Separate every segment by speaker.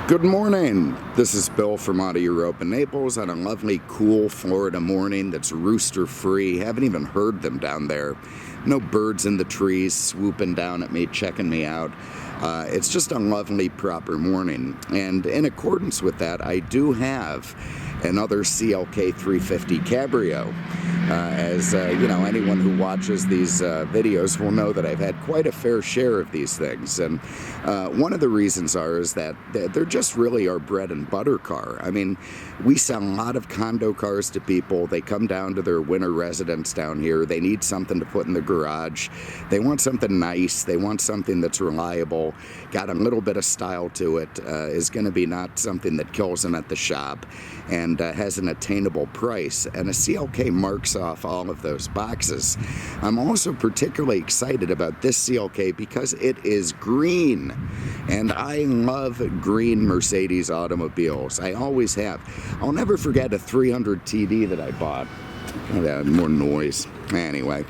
Speaker 1: Good morning. This is Bill from Auto Europe in Naples on a lovely, cool Florida morning that's rooster-free. Haven't even heard them down there. No birds in the trees swooping down at me, checking me out. It's just a lovely, proper morning. And in accordance with that, I do have another CLK 350 Cabrio. You know, anyone who watches these videos will know that I've had quite a fair share of these things. And one of the reasons is that they're just really our bread and butter car. I mean, we sell a lot of condo cars to people. They come down to their winter residence down here. They need something to put in the garage. They want something nice. They want something that's reliable, got a little bit of style to it, is going to be not something that kills them at the shop, and has an attainable price. And a CLK marks off all of those boxes. I'm also particularly excited about this CLK because it is green, and I love green Mercedes automobiles. I always have. I'll never forget a 300 TD that I bought. Oh, more noise. Anyway,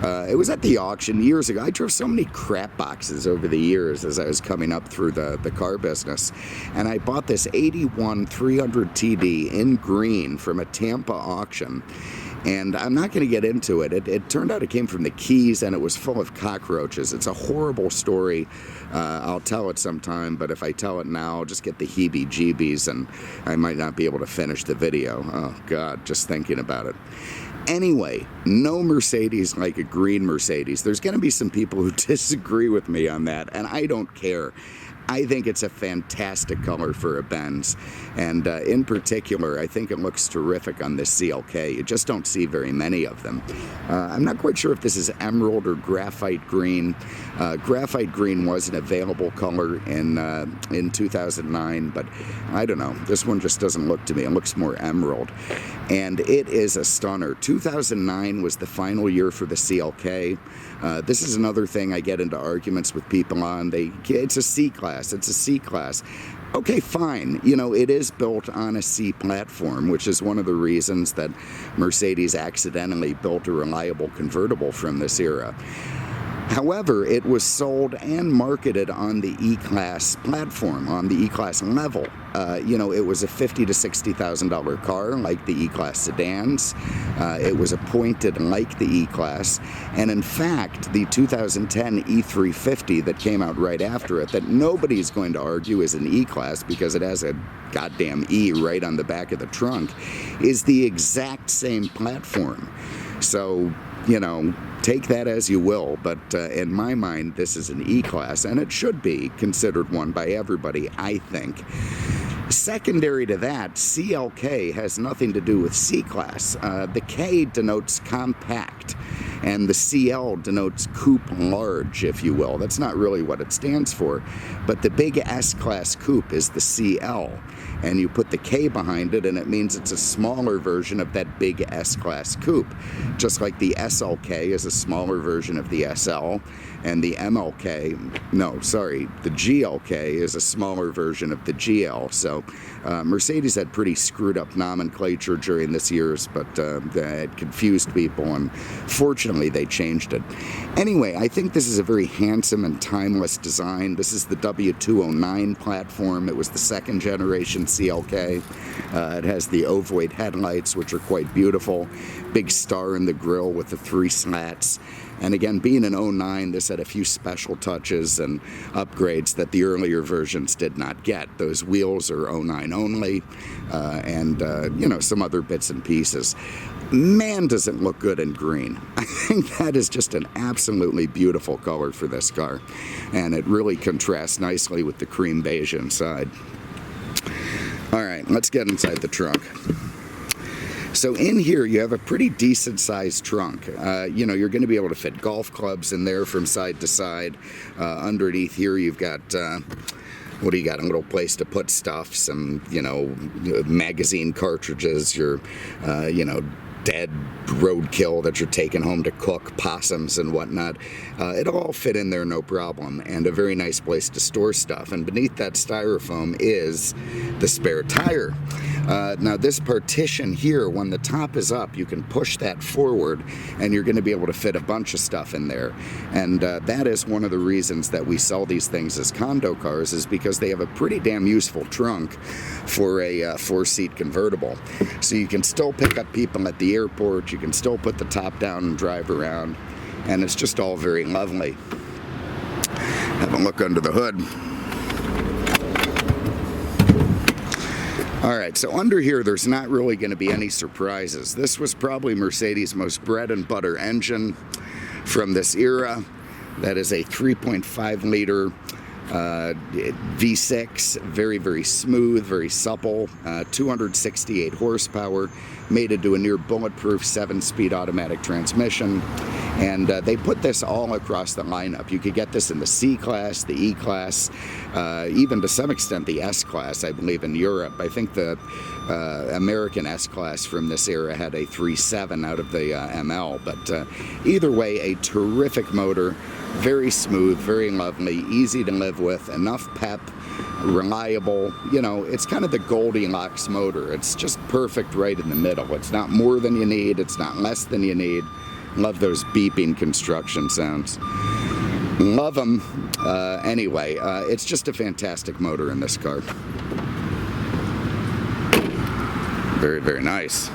Speaker 1: it was at the auction years ago. I drove so many crap boxes over the years as I was coming up through the car business, and I bought this 81 300 TD in green from a Tampa auction. And I'm not going to get into it. It turned out it came from the Keys, and it was full of cockroaches. It's a horrible story. I'll tell it sometime, but if I tell it now, I'll just get the heebie-jeebies, and I might not be able to finish the video. Oh, God, just thinking about it. Anyway, no Mercedes like a green Mercedes. There's going to be some people who disagree with me on that, and I don't care. I think it's a fantastic color for a Benz, and in particular, I think it looks terrific on this CLK. You just don't see very many of them. I'm not quite sure if this is emerald or graphite green. Graphite green was an available color in 2009, but I don't know. This one just doesn't look to me. It looks more emerald, and it is a stunner. 2009 was the final year for the CLK. This is another thing I get into arguments with people on. It's a C-Class. It's a C-Class. Okay, fine. You know, it is built on a C platform, which is one of the reasons that Mercedes accidentally built a reliable convertible from this era. However, it was sold and marketed on the E-Class platform, on the E-Class level. You know, it was a $50,000 to $60,000 car, like the E-Class sedans. It was appointed like the E-Class. And in fact, the 2010 E350 that came out right after it, that nobody's going to argue is an E-Class because it has a goddamn E right on the back of the trunk, is the exact same platform. So, you know, take that as you will, but in my mind, this is an E-Class, and it should be considered one by everybody, I think. Secondary to that, CLK has nothing to do with C-Class. The K denotes compact, and the CL denotes coupe large, if you will. That's not really what it stands for, but the big S-Class coupe is the CL, and you put the K behind it, and it means it's a smaller version of that big S-Class coupe. Just like the SLK is a smaller version of the SL, and the the GLK is a smaller version of the GL. So Mercedes had pretty screwed up nomenclature during this years, but it confused people, and fortunately they changed it. Anyway, I think this is a very handsome and timeless design. This is the W209 platform. It was the second generation CLK. It has the ovoid headlights, which are quite beautiful. Big star in the grille with the 3 slats. And again, being an 09, this had a few special touches and upgrades that the earlier versions did not get. Those wheels are 09 only, and you know, some other bits and pieces. Man, does it look good in green. I think that is just an absolutely beautiful color for this car, and it really contrasts nicely with the cream beige inside. All right, let's get inside the trunk. So in here, you have a pretty decent sized trunk. You know, you're going to be able to fit golf clubs in there from side to side. Underneath here, you've got, what do you got? A little place to put stuff, some, you know, magazine cartridges, your, you know, dead roadkill that you're taking home to cook, possums and whatnot. It'll all fit in there no problem, and a very nice place to store stuff. And beneath that styrofoam is the spare tire. Now this partition here, when the top is up, you can push that forward and you're going to be able to fit a bunch of stuff in there. And that is one of the reasons that we sell these things as condo cars, is because they have a pretty damn useful trunk for a 4-seat convertible. So you can still pick up people at the airport, you can still put the top down and drive around, and it's just all very lovely. Have a look under the hood. All right, so under here, there's not really going to be any surprises. This was probably Mercedes' most bread and butter engine from this era. That is a 3.5 liter V6, very, very smooth, very supple, 268 horsepower, made into a near bulletproof 7-speed automatic transmission. And they put this all across the lineup. You could get this in the C-Class, the E-Class, even to some extent the S-Class, I believe, in Europe. I think the American S-Class from this era had a 3.7 out of the ML. But either way, a terrific motor, very smooth, very lovely, easy to live with, enough pep, reliable. You know, it's kind of the Goldilocks motor. It's just perfect right in the middle. It's not more than you need, it's not less than you need. Love those beeping construction sounds. Love them. Anyway, it's just a fantastic motor in this car. Very, very nice.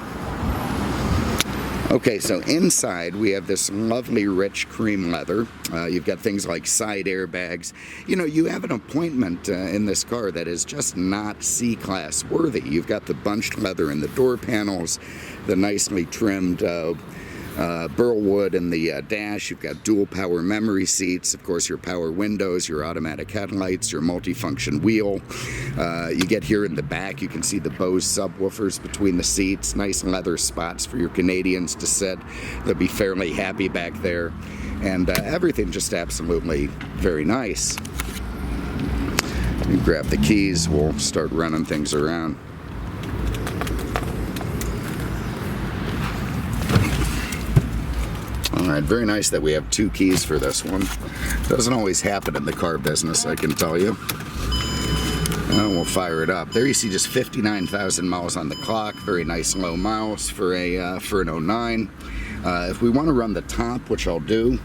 Speaker 1: Okay, so inside we have this lovely rich cream leather. You've got things like side airbags. You know, you have an appointment in this car that is just not C-Class worthy. You've got the bunched leather in the door panels, the nicely trimmed burl wood in the dash. You've got dual power memory seats, of course your power windows, your automatic headlights, your multifunction wheel. You get here in the back, you can see the Bose subwoofers between the seats, nice leather spots for your Canadians to sit. They'll be fairly happy back there, and everything just absolutely very nice. You grab the keys, we'll start running things around. Alright, very nice that we have 2 keys for this one. Doesn't always happen in the car business, I can tell you. And we'll fire it up. There you see just 59,000 miles on the clock. Very nice low miles for an 09. If we want to run the top, which I'll do,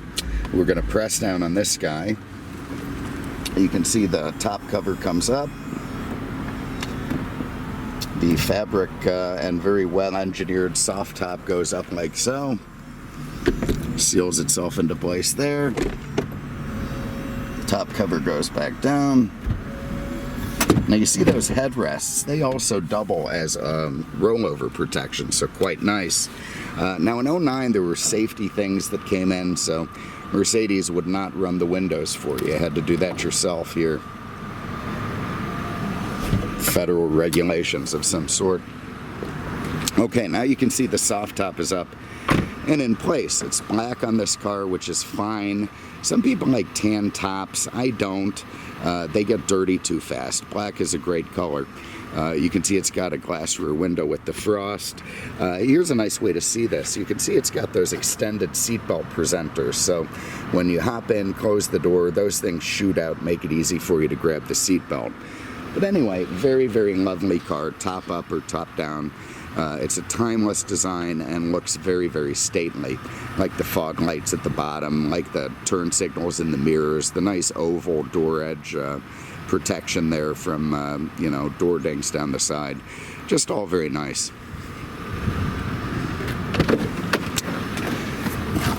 Speaker 1: we're going to press down on this guy. You can see the top cover comes up. The fabric and very well engineered soft top goes up like so. Seals itself into place there. The top cover goes back down. Now you see those headrests, they also double as rollover protection, so quite nice. Now in 09 there were safety things that came in, so Mercedes would not run the windows for you. You had to do that yourself here. Federal regulations of some sort. Okay, now you can see the soft top is up and in place. It's black on this car, which is fine. Some people like tan tops. I don't. They get dirty too fast. Black is a great color. You can see it's got a glass rear window with the frost. Here's a nice way to see this. You can see it's got those extended seatbelt presenters. So when you hop in, close the door, those things shoot out, make it easy for you to grab the seatbelt. But anyway, very, very lovely car, top up or top down. It's a timeless design and looks very, very stately, like the fog lights at the bottom, like the turn signals in the mirrors, the nice oval door edge protection there from, you know, door dings down the side. Just all very nice.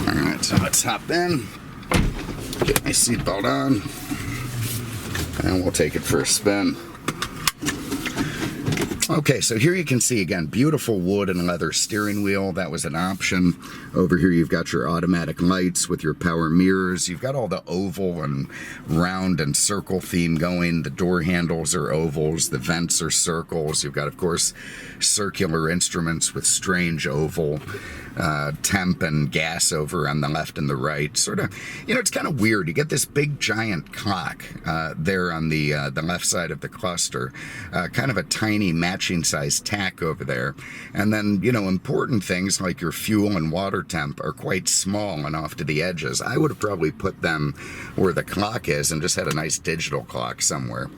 Speaker 1: All right, so let's hop in, get my seatbelt on, and we'll take it for a spin. Okay, so here you can see again, beautiful wood and leather steering wheel. That was an option. Over here you've got your automatic lights with your power mirrors. You've got all the oval and round and circle theme going. The door handles are ovals, the vents are circles. You've got, of course, circular instruments with strange oval temp and gas over on the left and the right. Sort of, you know, it's kind of weird. You get this big giant clock there on the left side of the cluster, kind of a tiny matching size tack over there. And then, you know, important things like your fuel and water temp are quite small and off to the edges. I would have probably put them where the clock is and just had a nice digital clock somewhere.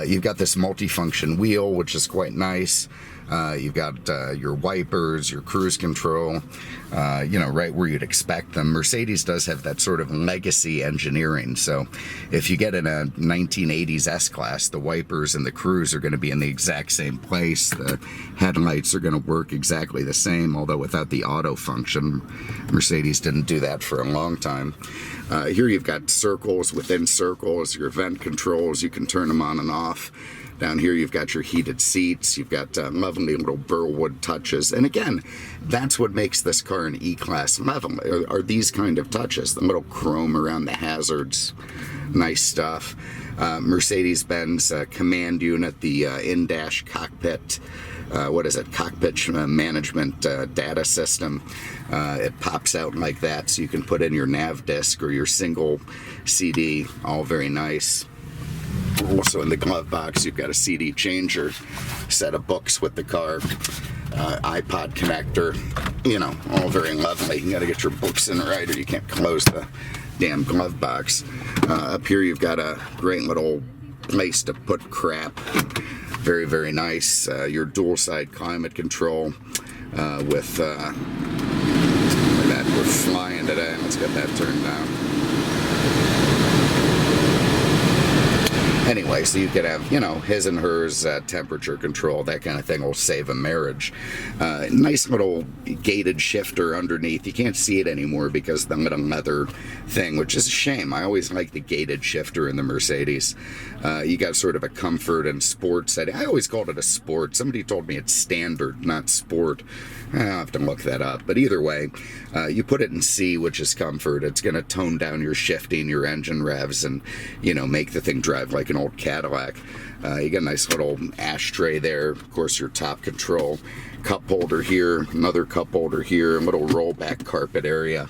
Speaker 1: You've got this multifunction wheel, which is quite nice. You've got your wipers, your cruise control, you know, right where you'd expect them. Mercedes does have that sort of legacy engineering. So if you get in a 1980s S-Class, the wipers and the cruise are going to be in the exact same place. The headlights are going to work exactly the same, although without the auto function. Mercedes didn't do that for a long time. Here you've got circles within circles, your vent controls, you can turn them on and off. Down here you've got your heated seats, you've got lovely little burlwood touches, and again, that's what makes this car an E-Class level, are these kind of touches, the little chrome around the hazards, nice stuff. Mercedes-Benz command unit, the in-dash cockpit, cockpit management data system. It pops out like that, so you can put in your nav disc or your single CD, all very nice. Also in the glove box, you've got a CD changer, set of books with the car, iPod connector, you know, all very lovely. You got to get your books in right or you can't close the damn glove box. Up here you've got a great little place to put crap. Very, very nice. Your dual side climate control with, look at that, we're flying today. Let's get that turned down. Anyway, so you could have, you know, his and hers temperature control, that kind of thing will save a marriage. Nice little gated shifter underneath. You can't see it anymore because of the little leather thing, which is a shame. I always like the gated shifter in the Mercedes. You got sort of a comfort and sport setting. I always called it a sport. Somebody told me it's standard, not sport. I'll have to look that up. But either way, you put it in C, which is comfort. It's going to tone down your shifting, your engine revs, and, you know, make the thing drive like an old Cadillac. You got a nice little ashtray there. Of course, your top control. Cup holder here, another cup holder here, a little rollback carpet area.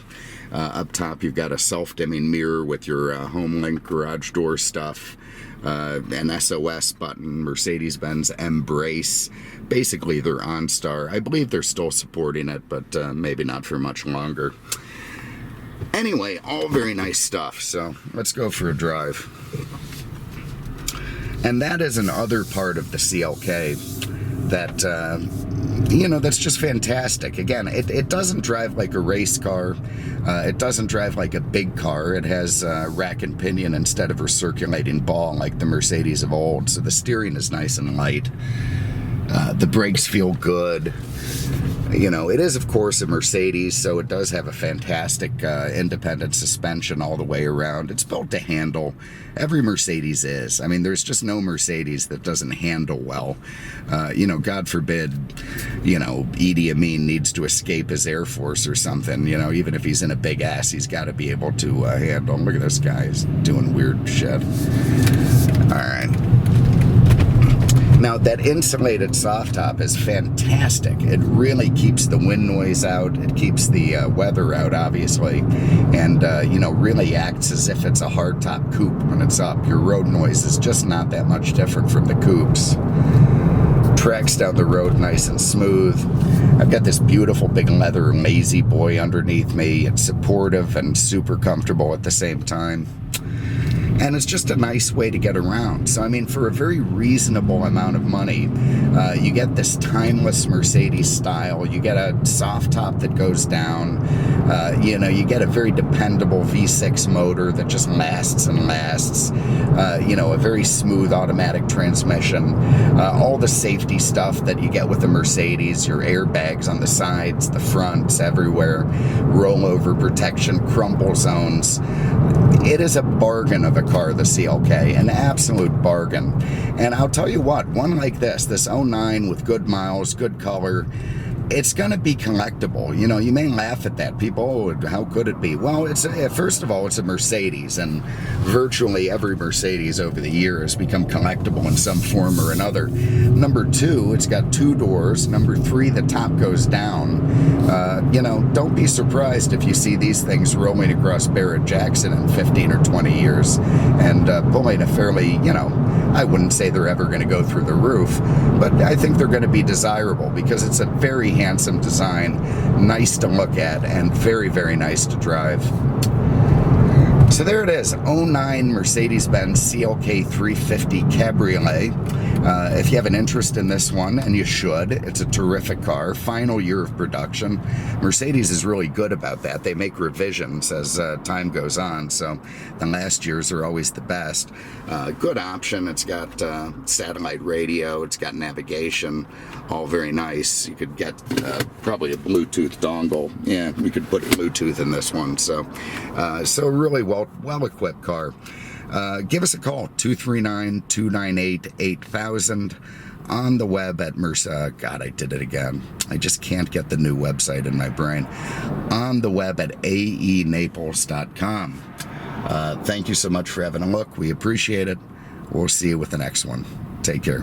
Speaker 1: Up top, you've got a self-dimming mirror with your HomeLink garage door stuff. An SOS button, Mercedes-Benz Embrace. Basically, they're OnStar. I believe they're still supporting it, but maybe not for much longer. Anyway, all very nice stuff, so let's go for a drive. And that is another part of the CLK that, you know, that's just fantastic. Again, it doesn't drive like a race car. It doesn't drive like a big car. It has rack and pinion instead of a circulating ball like the Mercedes of old. So the steering is nice and light. The brakes feel good. You know, it is, of course, a Mercedes, so it does have a fantastic independent suspension all the way around. It's built to handle. Every Mercedes is. I mean, there's just no Mercedes that doesn't handle well. You know, God forbid, you know, Idi Amin needs to escape his Air Force or something. You know, even if he's in a big ass, he's got to be able to handle. Look at this guy. He's doing weird shit. All right. Now, that insulated soft top is fantastic. It really keeps the wind noise out. It keeps the weather out, obviously. And, you know, really acts as if it's a hardtop coupe when it's up. Your road noise is just not that much different from the coupes. Tracks down the road nice and smooth. I've got this beautiful big leather lazy boy underneath me. It's supportive and super comfortable at the same time. And it's just a nice way to get around. So, I mean, for a very reasonable amount of money, you get this timeless Mercedes style. You get a soft top that goes down. You know, you get a very dependable V6 motor that just lasts and lasts. You know, a very smooth automatic transmission. All the safety stuff that you get with the Mercedes, your airbags on the sides, the fronts, everywhere, rollover protection, crumple zones. It is a bargain of a car, the CLK, an absolute bargain. And I'll tell you what, one like this 09 with good miles, good color, it's going to be collectible. You know, you may laugh at that. People, oh, how could it be? Well, it's first of all, it's a Mercedes, and virtually every Mercedes over the year has become collectible in some form or another. Number two, it's got 2 doors. Number 3, the top goes down. You know, don't be surprised if you see these things rolling across Barrett-Jackson in 15 or 20 years and pulling a fairly, you know, I wouldn't say they're ever going to go through the roof, but I think they're going to be desirable because it's a very handsome design, nice to look at, and very, very nice to drive. So there it is, 09 Mercedes-Benz CLK 350 Cabriolet. If you have an interest in this one, and you should, it's a terrific car. Final year of production. Mercedes is really good about that. They make revisions as time goes on, so the last years are always the best. Good option. It's got satellite radio. It's got navigation. All very nice. You could get probably a Bluetooth dongle. Yeah, we could put Bluetooth in this one. So, so really well-equipped car. Give us a call, 239-298-8000, on the web at God, I did it again. I just can't get the new website in my brain. On the web at aenaples.com. Thank you so much for having a look. We appreciate it. We'll see you with the next one. Take care.